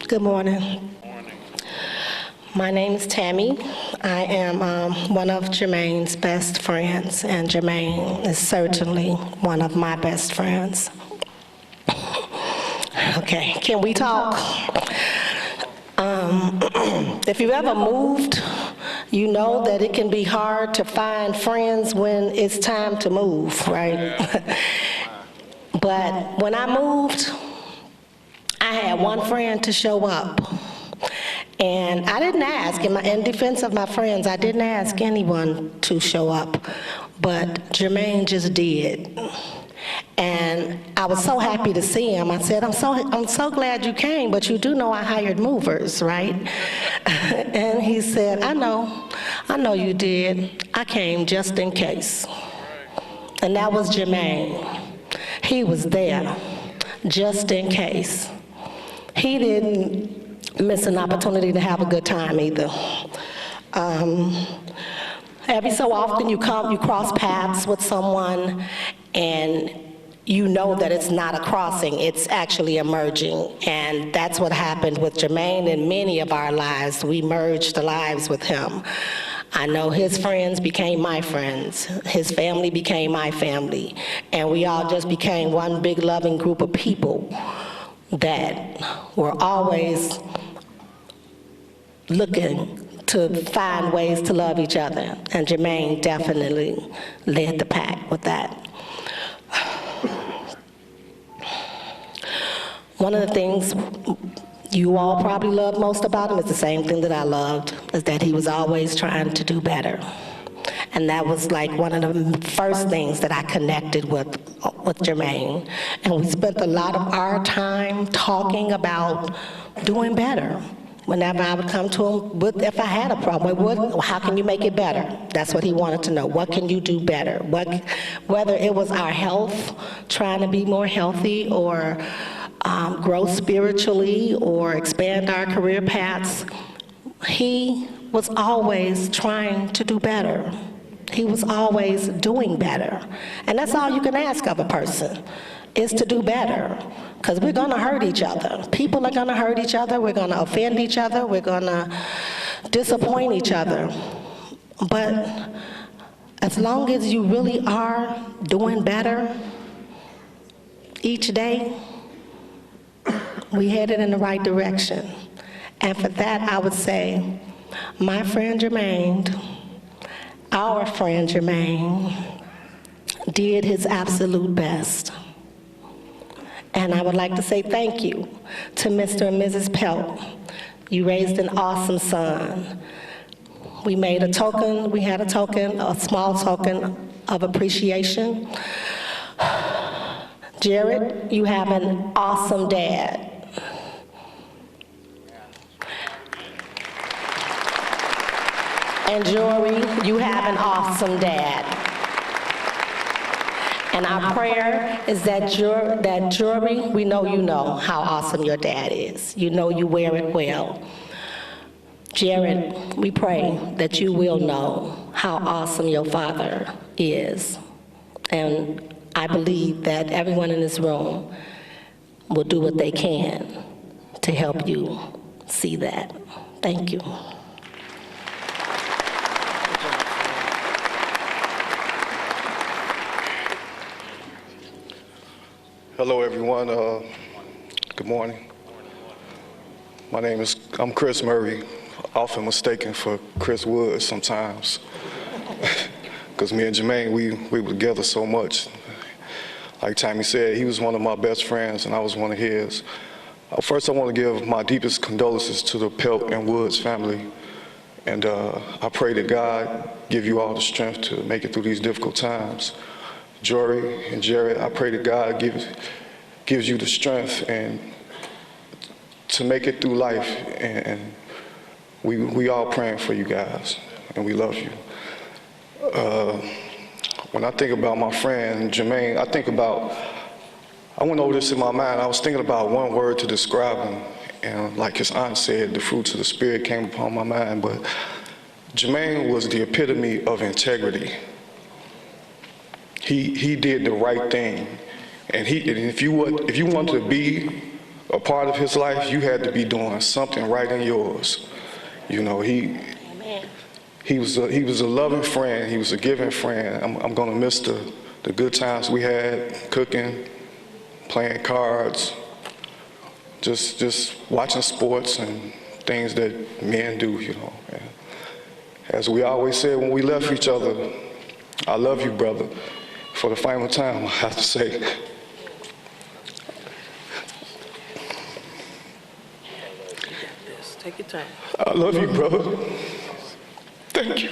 Good morning. My name is Tammy. I am one of Jermaine's best friends, and Jermaine is certainly one of my best friends. Okay, can we talk? If you've ever moved, you know that it can be hard to find friends when it's time to move, right? But when I moved, I had one friend to show up. And I didn't ask, in defense of my friends, I didn't ask anyone to show up, but Jermaine just did. And I was so happy to see him. I said, I'm so glad you came, but you do know I hired movers, right? And he said, I know you did. I came just in case. And that was Jermaine. He was there, just in case. He didn't miss an opportunity to have a good time either. Every so often you cross paths with someone and you know that it's not a crossing, it's actually a merging. And that's what happened with Jermaine in many of our lives. We merged the lives with him. I know his friends became my friends. His family became my family. And we all just became one big loving group of people that were always looking to find ways to love each other. And Jermaine definitely led the pack with that. One of the things you all probably love most about him is the same thing that I loved, is that he was always trying to do better. And that was like one of the first things that I connected with Jermaine. And we spent a lot of our time talking about doing better. Whenever I would come to him, if I had a problem, how can you make it better? That's what he wanted to know. What can you do better? Whether it was our health, trying to be more healthy, or grow spiritually, or expand our career paths, he was always trying to do better. He was always doing better. And that's all you can ask of a person, is to do better. Because we're going to hurt each other. People are going to hurt each other. We're going to offend each other. We're going to disappoint each other. But as long as you really are doing better each day, we headed in the right direction. And for that, I would say, my friend Jermaine, our friend Jermaine, did his absolute best. And I would like to say thank you to Mr. and Mrs. Pelt. You raised an awesome son. We had a small token of appreciation. Jared, you have an awesome dad. And Jory, you have an awesome dad. And our prayer is that Jory, we know you know how awesome your dad is. You know you wear it well. Jared, we pray that you will know how awesome your father is. And I believe that everyone in this room will do what they can to help you see that. Thank you. Hello, everyone. Good morning. I'm Chris Murray, often mistaken for Chris Wood sometimes, because me and Jermaine, we were together so much. Like Tammy said, he was one of my best friends, and I was one of his. First, I want to give my deepest condolences to the Pelt and Woods family, and I pray that God give you all the strength to make it through these difficult times. Jory and Jared, I pray that God gives you the strength and to make it through life, and we all praying for you guys, and we love you. When I think about my friend Jermaine, I went over this in my mind. I was thinking about one word to describe him, and like his aunt said, the fruits of the Spirit came upon my mind, but Jermaine was the epitome of integrity. He did the right thing, and if you wanted to be a part of his life, you had to be doing something right in yours. You know, he was a loving friend. He was a giving friend. I'm gonna miss the good times we had, cooking, playing cards, just watching sports and things that men do, you know. And as we always said when we left each other, I love you, brother. For the final time, I have to say. Take your time. I love you, brother. Thank you.